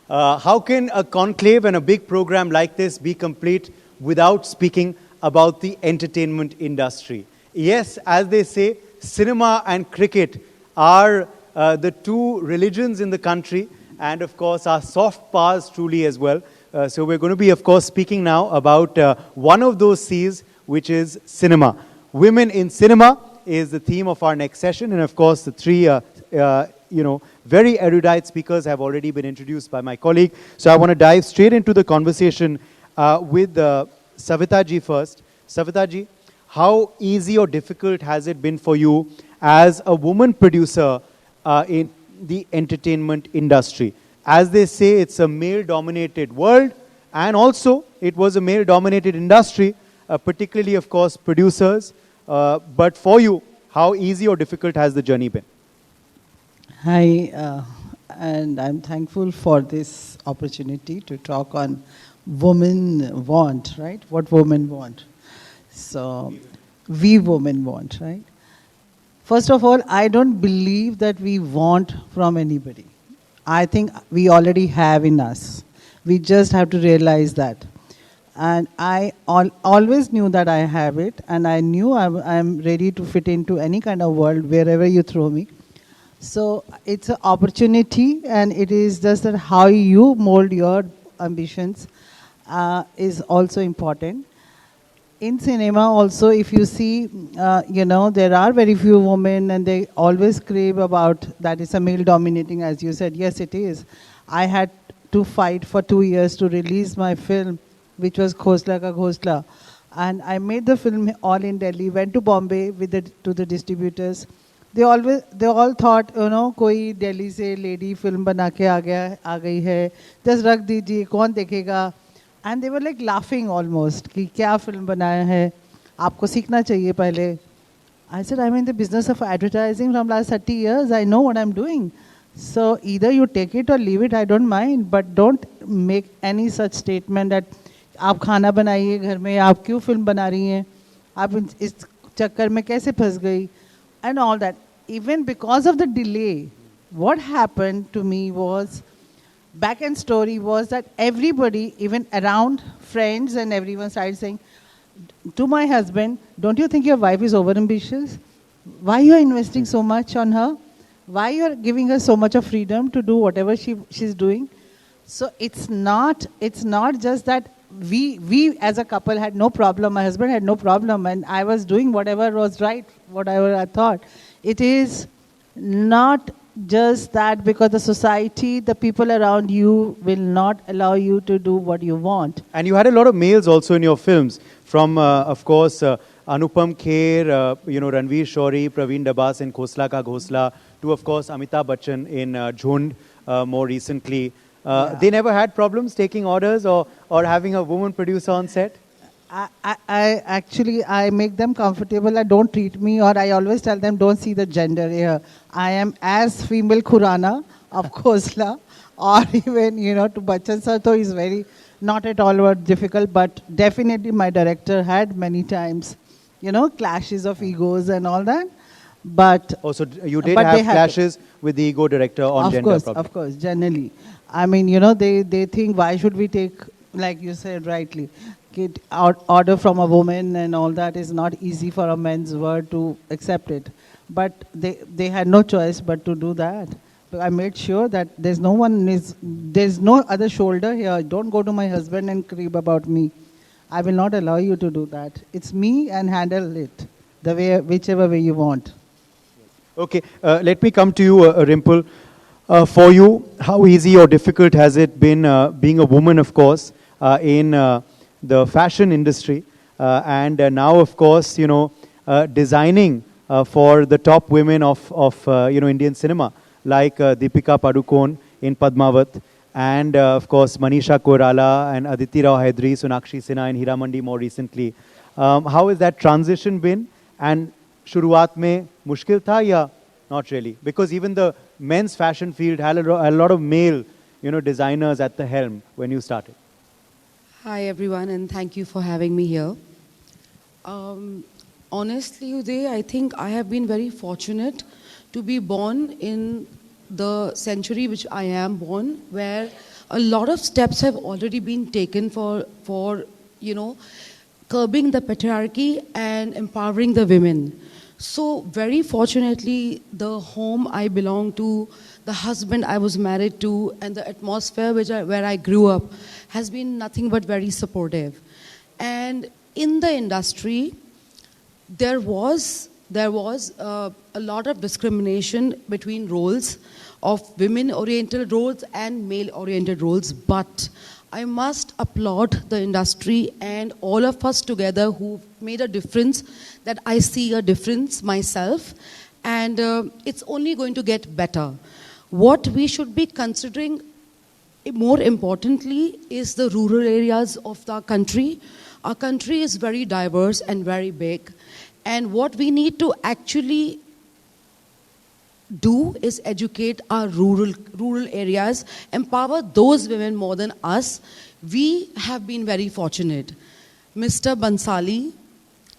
How can a conclave and a big program like this be complete without speaking about the entertainment industry? Yes, as they say, cinema and cricket are the two religions in the country, and of course are soft powers truly as well. So we're going to be, of course, speaking now about one of those C's, which is cinema. Women in cinema is the theme of our next session, and of course the three very erudite speakers have already been introduced by my colleague. So I want to dive straight into the conversation with Savita ji first. Savita ji, how easy or difficult has it been for you as a woman producer in the entertainment industry? As they say, it's a male-dominated world, and also it was a male-dominated industry, particularly, of course, producers. But for you, how easy or difficult has the journey been? Hi, and I'm thankful for this opportunity to talk on women want, right? What women want. So, we women want, right? First of all, I don't believe that we want from anybody. I think we already have in us. We just have to realize that. And I always knew that I have it, and I knew I'm ready to fit into any kind of world, wherever you throw me. So it's an opportunity, and it is just that how you mold your ambitions is also important. In cinema also, if you see, there are very few women, and they always crave about that it's a male-dominating, as you said. Yes, it is. I had to fight for 2 years to release my film, which was Khosla Ka Ghosla. And I made the film all in Delhi, went to Bombay to the distributors. They all thought, koi Delhi se lady film bana ke aa gayi hai, just rakh dijiye, kaun dekhega? And they were like laughing almost, ki kya film banaya hai, aapko seekhna chahiye pehle. I said, I'm in the business of advertising from last 30 years, I know what I'm doing. So either you take it or leave it, I don't mind, but don't make any such statement that आप खाना बनाइए घर में, आप क्यों film बना रही हैं, आप इस चक्कर में कैसे फंस गई, and all that. Even because of the delay, what happened to me was, back end story was that everybody, even around friends and everyone, started saying to my husband, don't you think your wife is overambitious? Why you are investing so much on her? Why you are giving her so much of freedom to do whatever she's doing? So it's not just that we as a couple had no problem, my husband had no problem, and I was doing whatever was right, whatever I thought. It is not just that, because the society, the people around you will not allow you to do what you want. And you had a lot of males also in your films, from, of course, Anupam Kher, Ranveer Shori, Praveen Dabas in Khosla Ka Ghosla, to, of course, Amitabh Bachchan in Jhund more recently. They never had problems taking orders or having a woman producer on set? I make them comfortable. I don't treat me, or I always tell them, don't see the gender here. I am as female Khurana of Khosla, or even, to Bachchan sir, though is very, not at all difficult, but definitely my director had many times, clashes of egos and all that. But so you did have clashes with the ego director on gender problems? Of course, generally. I mean, they think, why should we take, like you said rightly, get order from a woman and all that is not easy for a man's word to accept it. But they had no choice but to do that. But I made sure that there's no other shoulder here. Don't go to my husband and crib about me. I will not allow you to do that. It's me, and handle it whichever way you want. Okay, let me come to you, Rimple. For you, how easy or difficult has it been being a woman, of course, in the fashion industry, and now, of course, designing for the top women of Indian cinema, like Deepika Padukone in Padmavat, and of course Manisha Koirala and Aditi Rao Hydari, Sonakshi Sinha in Hiramandi more recently. How has that transition been? And शुरुआत में मुश्किल था या not really? Because even the men's fashion field had a lot of male, designers at the helm when you started. Hi everyone, and thank you for having me here. Honestly, Uday, I think I have been very fortunate to be born in the century which I am born, where a lot of steps have already been taken for curbing the patriarchy and empowering the women. So very fortunately, the home I belong to, the husband I was married to, and the atmosphere where I grew up has been nothing but very supportive. And in the industry, there was a lot of discrimination between roles of women-oriented roles and male-oriented roles, but I must applaud the industry and all of us together who made a difference, that I see a difference myself, and it's only going to get better. What we should be considering more importantly is the rural areas of the country. Our country is very diverse and very big, and what we need to actually do is educate our rural areas, empower those women more than us. We have been very fortunate. Mr. Bansali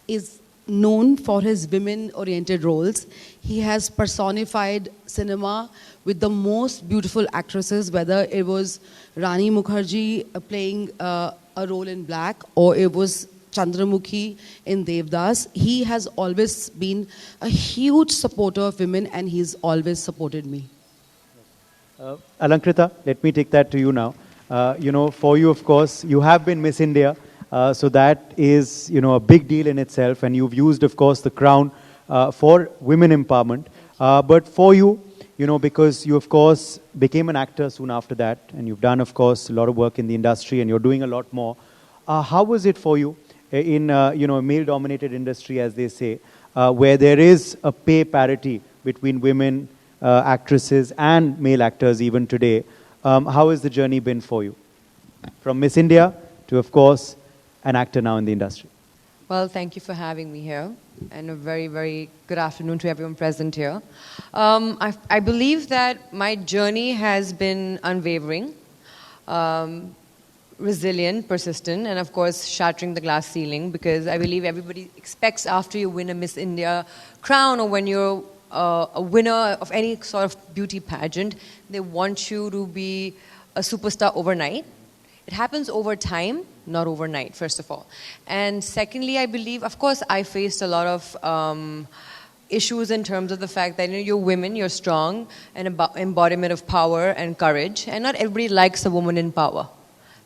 is known for his women-oriented roles. He has personified cinema with the most beautiful actresses, whether it was Rani Mukherjee playing a role in Black, or it was Chandramukhi in Devdas. He has always been a huge supporter of women, and he's always supported me. Alankrita, let me take that to you now. For you, of course, you have been Miss India, so that is, a big deal in itself, and you've used, of course, the crown for women empowerment. But for you, because you, of course, became an actor soon after that, and you've done, of course, a lot of work in the industry, and you're doing a lot more. How was it for you in a male-dominated industry, as they say, where there is a pay parity between women actresses and male actors even today? How has the journey been for you? From Miss India to, of course, an actor now in the industry. Well, thank you for having me here, and a very, very good afternoon to everyone present here. I believe that my journey has been unwavering, resilient, persistent, and of course shattering the glass ceiling, because I believe everybody expects after you win a Miss India crown, or when you're a winner of any sort of beauty pageant, they want you to be a superstar overnight. It happens over time, not overnight, first of all. And secondly, I believe, of course, I faced a lot of issues in terms of the fact that you're women, you're strong, an embodiment of power and courage, and not everybody likes a woman in power.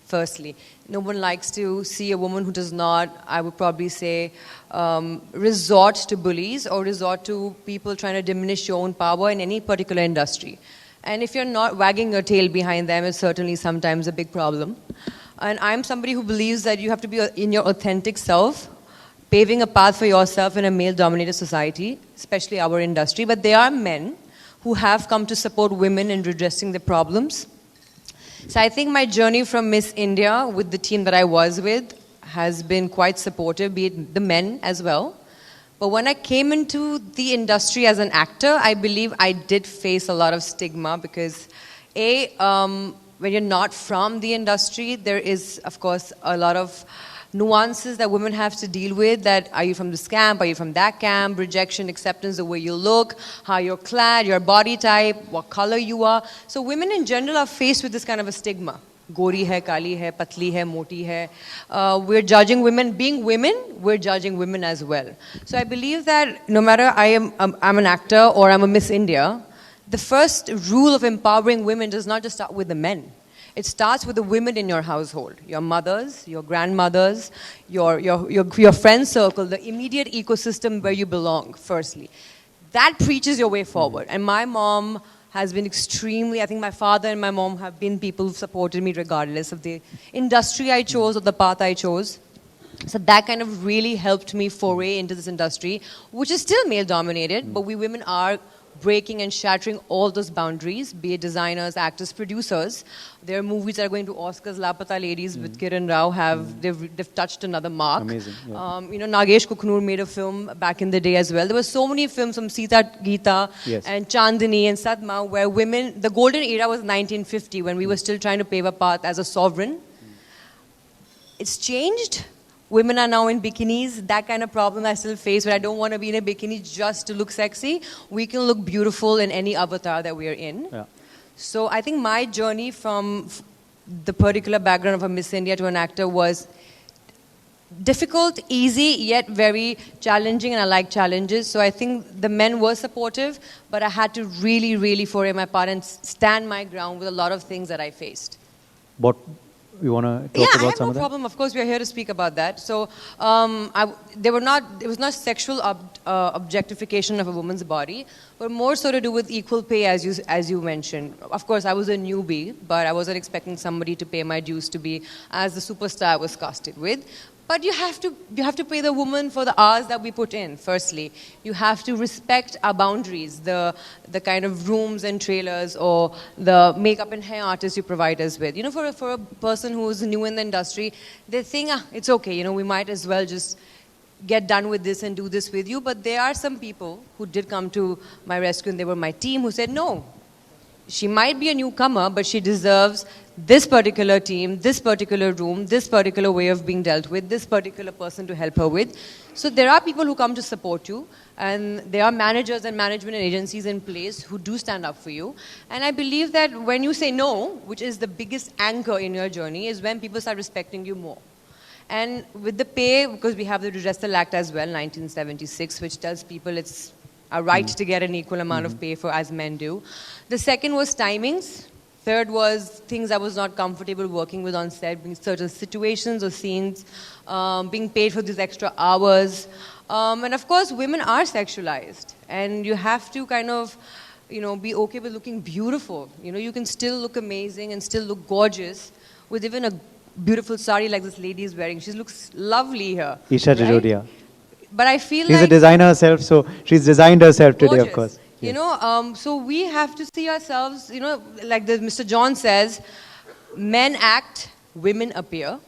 Firstly, no one likes to see a woman who does not, I would probably say, resort to bullies or resort to people trying to diminish your own power in any particular industry. And if you're not wagging your tail behind them, it's certainly sometimes a big problem. And I'm somebody who believes that you have to be in your authentic self, paving a path for yourself in a male-dominated society, especially our industry. But there are men who have come to support women in redressing their problems. So I think my journey from Miss India with the team that I was with has been quite supportive, be it the men as well. But when I came into the industry as an actor, I believe I did face a lot of stigma because, when you're not from the industry, there is, of course, a lot of nuances that women have to deal with. That are you from this camp, are you from that camp, rejection, acceptance, the way you look, how you're clad, your body type, what color you are. So women in general are faced with this kind of a stigma. Gori hai, kali hai, patli hai, moti hai. We're judging women. Being women, we're judging women as well. So I believe that no matter I'm an actor or I'm a Miss India, the first rule of empowering women does not just start with the men. It starts with the women in your household, your mothers, your grandmothers, your friend circle, the immediate ecosystem where you belong, firstly. That preaches your way forward. And my mom has been extremely, I think my father and my mom have been people who've supported me regardless of the industry I chose or the path I chose. So that kind of really helped me foray into this industry, which is still male-dominated, but we women are breaking and shattering all those boundaries, be it designers, actors, producers. There are movies that are going to Oscars. Lapata Ladies with Kiran Rao they've touched another mark. Amazing. Yeah. Nagesh Kuknur made a film back in the day as well. There were so many films from Sita Geeta and Chandini and Sadma where women, the golden era was 1950 when we were still trying to pave a path as a sovereign. It's changed. Women are now in bikinis. That kind of problem I still face, but I don't want to be in a bikini just to look sexy. We can look beautiful in any avatar that we are in. Yeah. So I think my journey from the particular background of a Miss India to an actor was difficult, easy, yet very challenging, and I like challenges. So I think the men were supportive, but I had to really, really, for my part, and stand my ground with a lot of things that I faced. What you want to talk about? I have no problem. Of course, we are here to speak about that. So it was not sexual objectification of a woman's body, but more so to do with equal pay, as you mentioned. Of course, I was a newbie, but I wasn't expecting somebody to pay my dues to be as the superstar I was casted with. But you have to pay the woman for the hours that we put in, firstly. You have to respect our boundaries, the kind of rooms and trailers or the makeup and hair artists you provide us with. You know, for a person who's new in the industry, they think, it's okay, you know, we might as well just get done with this and do this with you. But there are some people who did come to my rescue, and they were my team, who said, no, she might be a newcomer, but she deserves this particular team, this particular room, this particular way of being dealt with, this particular person to help her with. So there are people who come to support you, and there are managers and management and agencies in place who do stand up for you. And I believe that when you say no, which is the biggest anchor in your journey, is when people start respecting you more. And with the pay, because we have the Redressal Act as well, 1976, which tells people it's a right to get an equal amount of pay for as men do. The second was timings. Third was things I was not comfortable working with on set, being certain situations or scenes, being paid for these extra hours. And of course, women are sexualized. And you have to kind of, you know, be okay with looking beautiful. You know, you can still look amazing and still look gorgeous with even a beautiful sari like this lady is wearing. She looks lovely here. Isha Jajodia. But I feel she's a designer herself, so she's designed herself today, gorgeous. Of course. Yes. You know, so we have to see ourselves, you know, like Mr. John says, men act, women appear.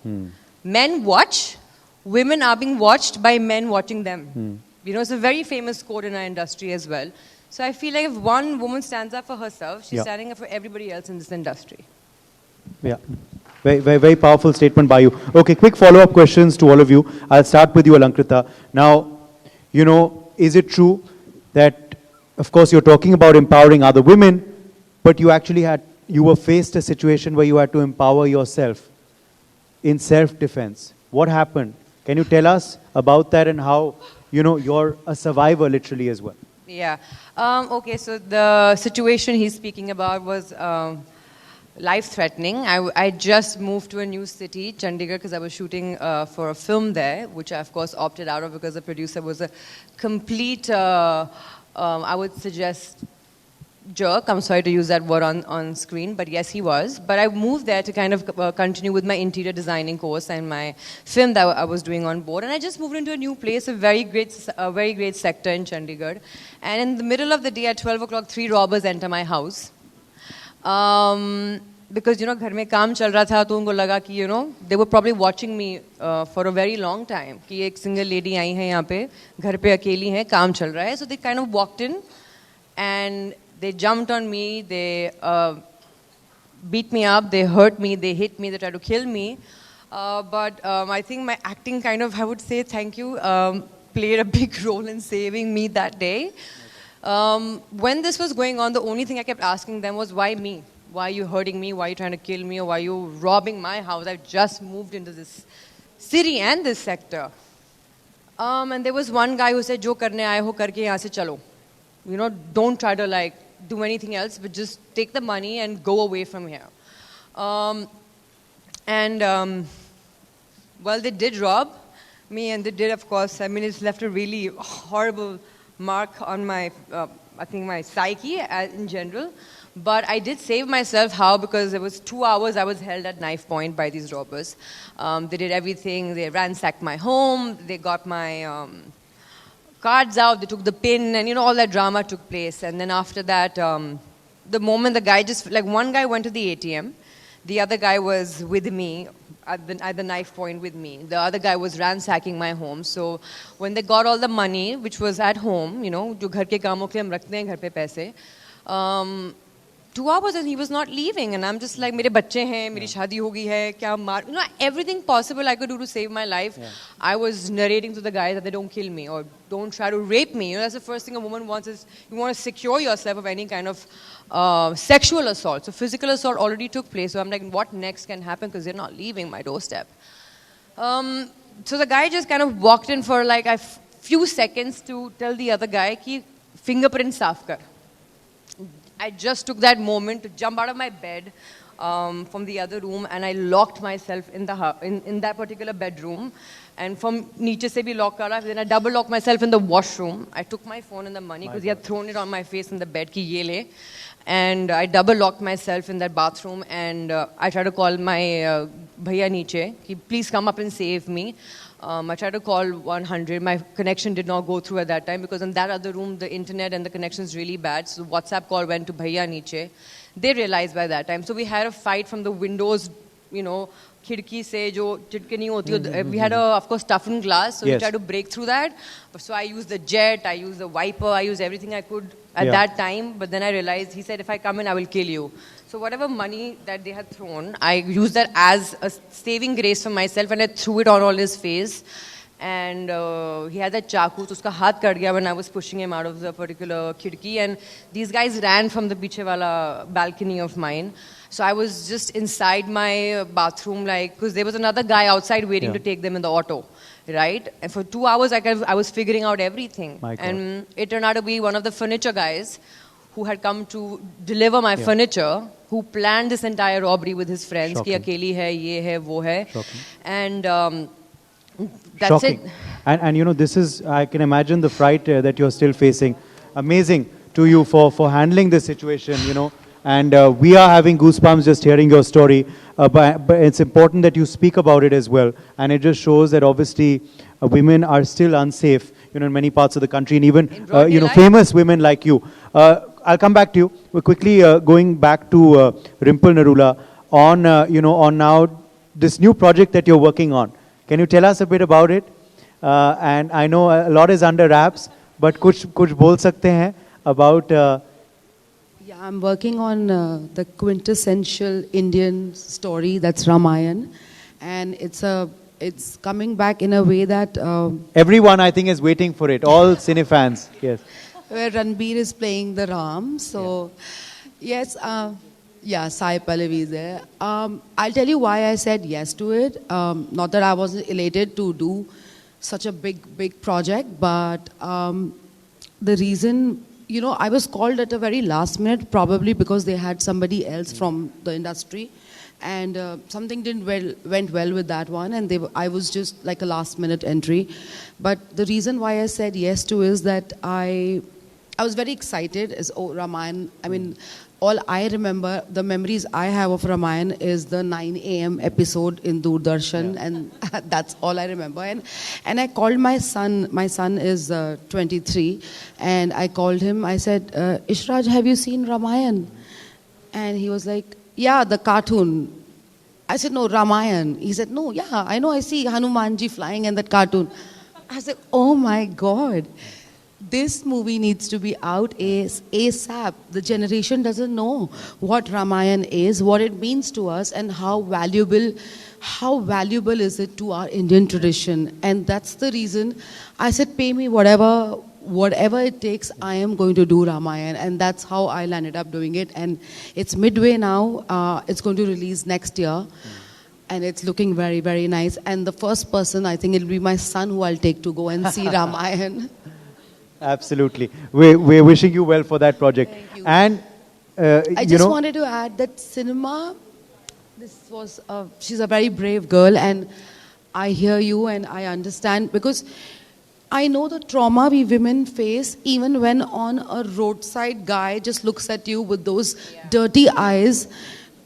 Men watch, women are being watched by men watching them. You know, it's a very famous quote in our industry as well. So I feel like if one woman stands up for herself, she's standing up for everybody else in this industry. Yeah. Very, very, very powerful statement by you. Okay, quick follow-up questions to all of you. I'll start with you, Alankrita. Now, you know, is it true that, of course, you're talking about empowering other women, but you actually were faced a situation where you had to empower yourself in self-defense? What happened? Can you tell us about that and how, you know, you're a survivor literally as well? Yeah. Okay, so the situation he's speaking about was life-threatening. I just moved to a new city, Chandigarh, because I was shooting for a film there, which I, of course, opted out of because the producer was a complete, I would suggest, jerk. I'm sorry to use that word on screen, but yes, he was. But I moved there to kind of continue with my interior designing course and my film that I was doing on board. And I just moved into a new place, a very great sector in Chandigarh. And in the middle of the day at 12 o'clock, 3 robbers enter my house. Because, you know, घर में काम चल रहा था तो उनको लगा कि, you know, they were probably watching me for a very long time कि एक single lady आई है यहाँ पे घर पे अकेली हैं काम चल रहा है. So they kind of walked in and they jumped on me, they beat me up, they hurt me, they hit me, they tried to kill me. But I think my acting kind of, I would say thank you, played a big role in saving me that day. When this was going on, the only thing I kept asking them was, why me? Why are you hurting me? Why are you trying to kill me? Or why are you robbing my house? I've just moved into this city and this sector. And there was one guy who said, Jo karne aaye ho, karke yahan se chalo. You know, don't try to like do anything else, but just take the money and go away from here. Well, they did rob me, and they did, of course. I mean, it's left a really horrible mark on my, I think, my psyche in general. But I did save myself. How? Because it was 2 hours I was held at knife point by these robbers. They did everything. They ransacked my home. They got my cards out. They took the pin, and you know, all that drama took place. And then after that, the moment the guy just, like, one guy went to the ATM. The other guy was with me at the knife point with me. The other guy was ransacking my home. So when they got all the money, which was at home, you know, जो घर के कामों के लिए हम रखते हैं घर पे पैसे, 2 hours and he was not leaving, and I'm just like, मेरे बच्चे हैं, मेरी शादी हो गई है, क्या मार, everything possible I could do to save my life. I was narrating to the guys that they don't kill me or don't try to rape me. That's the first thing a woman wants, is you want to secure yourself of any kind of sexual assault. So physical assault already took place. So I'm like, what next can happen, because they're not leaving my doorstep. So the guy just kind of walked in for like a few seconds to tell the other guy कि fingerprint साफ कर. I just took that moment to jump out of my bed from the other room, and I locked myself in that particular bedroom. And from नीचे से भी lock करा. Then I double locked myself in the washroom. I took my phone and the money because he had thrown it on my face in the bed कि ये ले. And I double locked myself in that bathroom, and I tried to call my bhaiya niche, कि please come up and save me. I tried to call 100. My connection did not go through at that time because in that other room, the internet and the connection is really bad. So WhatsApp call went to Bhaiya Niche. They realized by that time. So we had a fight from the windows, khidki se jo chitke nahi hoti. We had of course, toughened glass. So we tried to break through that. So I used the jet, I used the wiper, I used everything I could at that time. But then I realized, he said, if I come in, I will kill you. So whatever money that they had thrown, I used that as a saving grace for myself, and I threw it on all his face. And he had that chaku, so uska haath kat gaya when I was pushing him out of the particular khidki. And these guys ran from the piche wala balcony of mine. So I was just inside my bathroom, like, because there was another guy outside waiting to take them in the auto, right? And for 2 hours, I was figuring out everything. And it turned out to be one of the furniture guys who had come to deliver my furniture, who planned this entire robbery with his friends. Ki akeli hai, ye hai, wo hai. And that's Shocking. it. And this is, I can imagine the fright that you're still facing. Amazing to you for handling this situation, And we are having goosebumps just hearing your story. But it's important that you speak about it as well. And it just shows that obviously women are still unsafe, in many parts of the country, and even, famous women like you. I'll come back to you. We're quickly going back to Rimple Narula on, on now this new project that you're working on. Can you tell us a bit about it? And I know a lot is under wraps, but kuch bol sakte hain about... Yeah, I'm working on the quintessential Indian story, that's Ramayana. And it's coming back in a way that... everyone, I think, is waiting for it. All cine fans, yes. Where Ranbir is playing the Ram. So, yes, Sai Pallavi is there. I'll tell you why I said yes to it. Not that I wasn't elated to do such a big project, but the reason, I was called at a very last minute, probably because they had somebody else from the industry. And something went well with that one, and I was just like a last minute entry. But the reason why I said yes to is that I was very excited as Ramayana. I mean, all I remember, the memories I have of Ramayana is the 9 a.m. episode in Doordarshan, and that's all I remember. And I called my son. My son is 23, and I called him. I said, Ishraj, have you seen Ramayana? And he was like, yeah, the cartoon. I said, no, Ramayana. He said, no, yeah, I know, I see Hanumanji flying and that cartoon. I said, oh my God. This movie needs to be out ASAP. The generation doesn't know what Ramayana is, what it means to us, and how valuable is it to our Indian tradition. And that's the reason I said, pay me whatever it takes, I am going to do Ramayana. And that's how I landed up doing it. And it's midway now. It's going to release next year. And it's looking very, very nice. And the first person, I think it'll be my son who I'll take to go and see Ramayana. Absolutely. We're wishing you well for that project. Thank you. And, I just wanted to add that cinema, she's a very brave girl, and I hear you and I understand, because I know the trauma we women face even when on a roadside guy just looks at you with those dirty eyes,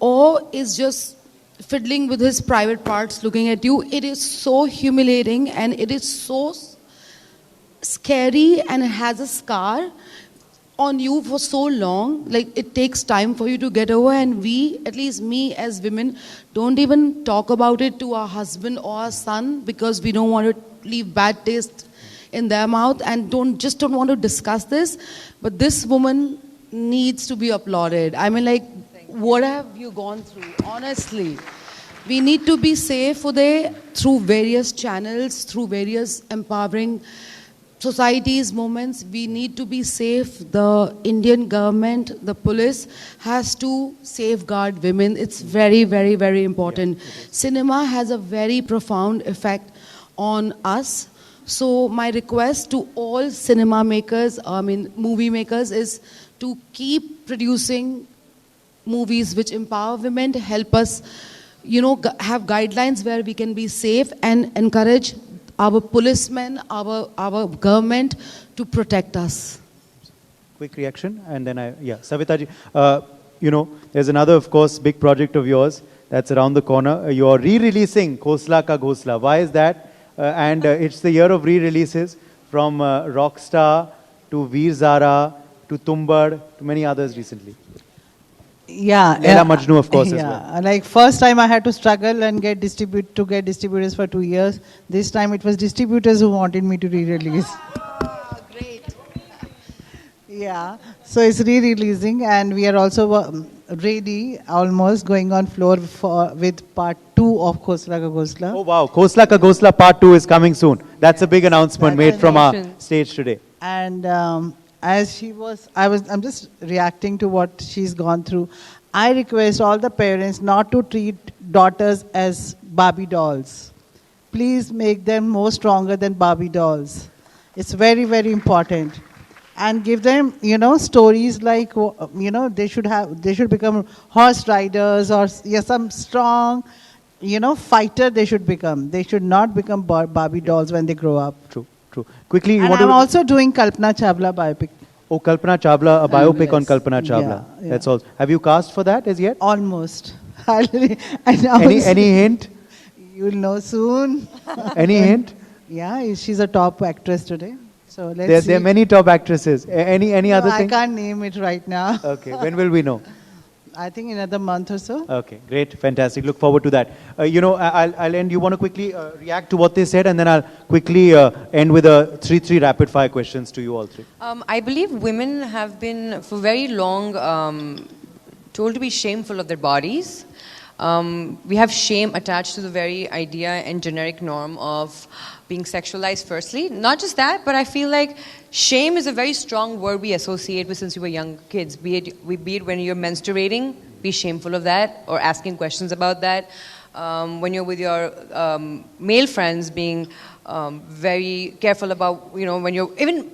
or is just fiddling with his private parts looking at you. It is so humiliating, and it is so scary, and it has a scar on you for so long. Like, it takes time for you to get over, and we, at least me as women, don't even talk about it to our husband or our son, because we don't want to leave bad taste in their mouth, and don't want to discuss this. But this woman needs to be applauded. I mean, like, what have you gone through? Honestly, we need to be safe today through various channels, through various empowering societies, movements. We need to be safe. The Indian government, the police has to safeguard women. It's very, very, very important. Cinema has a very profound effect on us. So my request to all cinema makers, movie makers, is to keep producing movies which empower women, to help us, have guidelines where we can be safe, and encourage our policemen, our government to protect us. Quick reaction, and then Savita ji, there's another, of course, big project of yours that's around the corner. You're re-releasing Khosla Ka Ghosla. Why is that? And it's the year of re-releases, from Rockstar to Veer Zara to Tumbad to many others recently. Yeah. Leila Majnu, of course, as well. Yeah. Like first time I had to struggle and get distributors for 2 years. This time it was distributors who wanted me to re-release. Great. Yeah. So it's re-releasing, and we are also ready, almost going on floor with part 2 of Khosla Ka Ghosla. Oh wow, Khosla Ka Ghosla Part 2 is coming soon. That's a big announcement That's made from our stage today. And I'm just reacting to what she's gone through. I request all the parents not to treat daughters as Barbie dolls. Please make them more stronger than Barbie dolls. It's very, very important. And give them, stories like, they should become horse riders, or some strong, fighter they should become. They should not become Barbie dolls when they grow up. True. Quickly, And I'm also doing Kalpana Chawla biopic. Oh, Kalpana Chawla, a biopic on Yes. Kalpana Chawla. Yeah. That's all. Have you cast for that as yet? Almost. Any hint? You'll know soon. Any hint? Yeah, she's a top actress today. So let's see. There are many top actresses. Any other I thing? can't name it right now. Okay. When will we know? I think in another month or so. Okay, great, fantastic. Look forward to that. I'll end. You want to quickly react to what they said, and then I'll quickly end with a 3 rapid fire questions to you all three. I believe women have been for very long told to be shameful of their bodies. We have shame attached to the very idea and generic norm of being sexualized firstly. Not just that, but I feel like shame is a very strong word we associate with since we were young kids. Be it when you're menstruating, be shameful of that, or asking questions about that. When you're with your male friends, being very careful about, when you're, even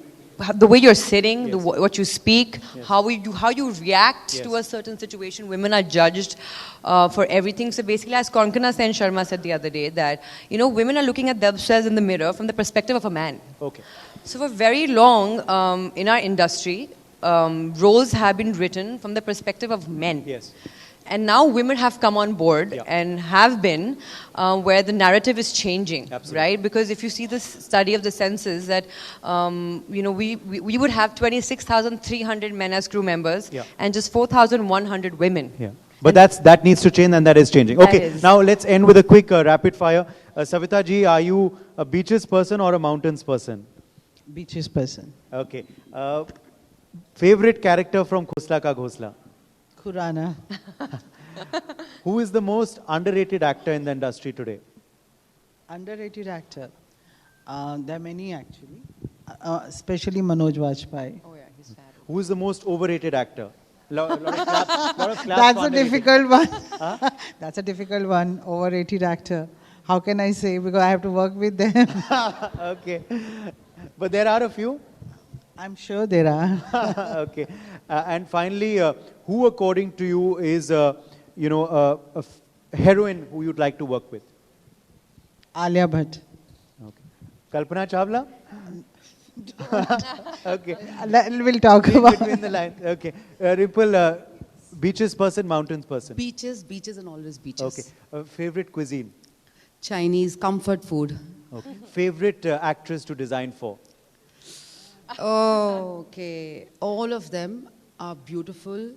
the way you're sitting, what you speak, how you react to a certain situation. Women are judged for everything. So basically, as Konkana Sen Sharma said the other day, that women are looking at themselves in the mirror from the perspective of a man. Okay. So for very long in our industry, roles have been written from the perspective of men. Yes. And now women have come on board and have been where the narrative is changing, right? Because if you see this study of the census, that we would have 26,300 men as crew members and just 4,100 women. Yeah. But that needs to change, and that is changing. Okay, now let's end with a quick rapid fire. Savita ji, are you a beaches person or a mountains person? Beaches person. Okay. Favorite character from Khosla Ka Ghosla? Khurana. Who is the most underrated actor in the industry today? Underrated actor. There are many actually. Especially Manoj Vajpayee. Oh yeah, he's fab. Who is the most overrated actor? Lot of claps That's for a underrated. difficult one. That's a difficult one. Overrated actor. How can I say? Because I have to work with them. Okay. But there are a few. I'm sure there are. Okay. And finally, who according to you is, a heroine who you'd like to work with? Alia Bhatt. Okay. Kalpana Chawla? Okay. We'll talk about Between the lines. Okay. Ripple, beaches person, mountains person? Beaches and always beaches. Okay. Favorite cuisine? Chinese comfort food. Okay. Favorite actress to design for? Oh, okay. All of them are beautiful.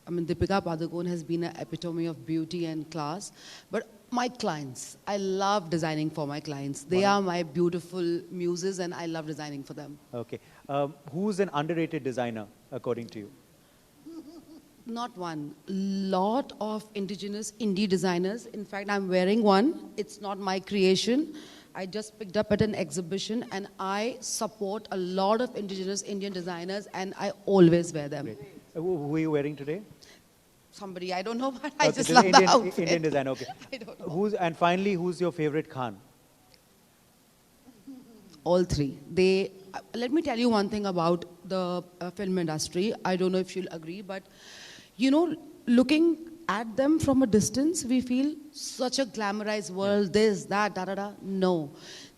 I mean, Deepika Padukone has been an epitome of beauty and class. But my clients, I love designing for my clients. They are my beautiful muses, and I love designing for them. Okay. Who's an underrated designer, according to you? Not one. Lot of indigenous indie designers. In fact, I'm wearing one. It's not my creation. I just picked up at an exhibition, and I support a lot of indigenous Indian designers, and I always wear them. Great. Who are you wearing today? Somebody, I don't know, but I Okay, just this love Indian, the outfit. Indian design, okay. I don't know. And finally, who's your favorite Khan? All three. Let me tell you one thing about the film industry. I don't know if you'll agree, but looking at them from a distance, we feel such a glamorized world, this, that, da, da, da. No.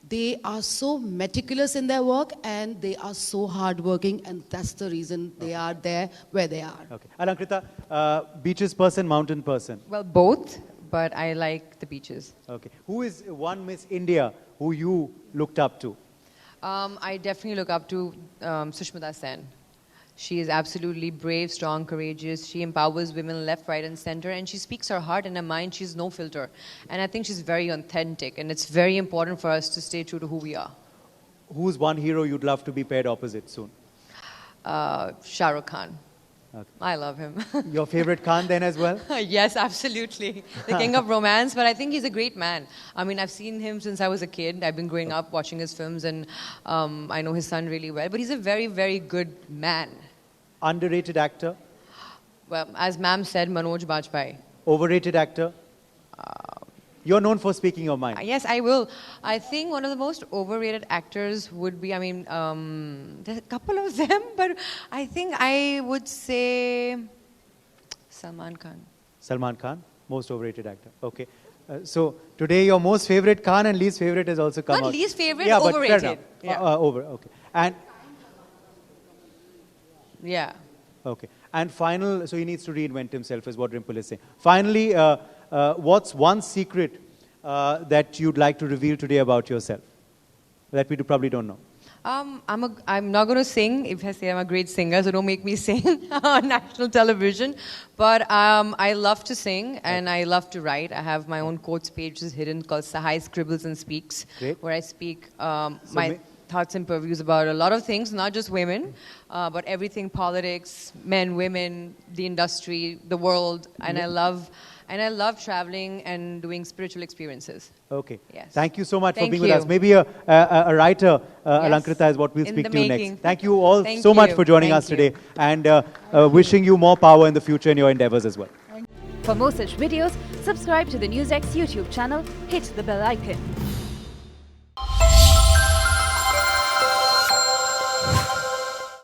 They are so meticulous in their work, and they are so hardworking, and that's the reason they are there where they are. Okay. Alankrita, beaches person, mountain person? Well, both, but I like the beaches. Okay. Who is one Miss India who you looked up to? I definitely look up to Sushmita Sen. She is absolutely brave, strong, courageous. She empowers women left, right, and center, and she speaks her heart and her mind. She's no filter. And I think she's very authentic, and it's very important for us to stay true to who we are. Who's one hero you'd love to be paired opposite soon? Shah Rukh Khan. Okay. I love him. Your favorite Khan then as well? Yes, absolutely. The king of romance, but I think he's a great man. I mean, I've seen him since I was a kid. I've been growing up watching his films, and I know his son really well. But he's a very, very good man. Underrated actor? Well, as ma'am said, Manoj Bajpayee. Overrated actor? You're known for speaking your mind. Yes, I will. I think one of the most overrated actors would be, there's a couple of them, but I think I would say Salman Khan. Salman Khan, most overrated actor. Okay. So today your most favorite Khan and least favorite has also come out. Not least favorite, yeah, but overrated. fair enough. Yeah. Okay. And Yeah. okay. And final, so he needs to reinvent himself, is what Rimple is saying. Finally, what's one secret that you'd like to reveal today about yourself that we probably don't know? I'm not going to sing. If I say I'm a great singer, so don't make me sing on national television. But I love to sing, and I love to write. I have my own quotes page, which is hidden, called Sahai Scribbles and Speaks, Great. where I speak my thoughts and purviews about a lot of things, not just women, but everything: politics, men, women, the industry, the world. And I love traveling and doing spiritual experiences. Okay. Yes. Thank you so much for Thank being with you. us. Maybe a writer, Yes. Alankrita, is what we'll In speak the to you making. next. Thank you all Thank so much you. for joining Thank us you. today, and wishing you more power in the future in your endeavors as well. For more such videos, subscribe to the NewsX YouTube channel, hit the bell icon.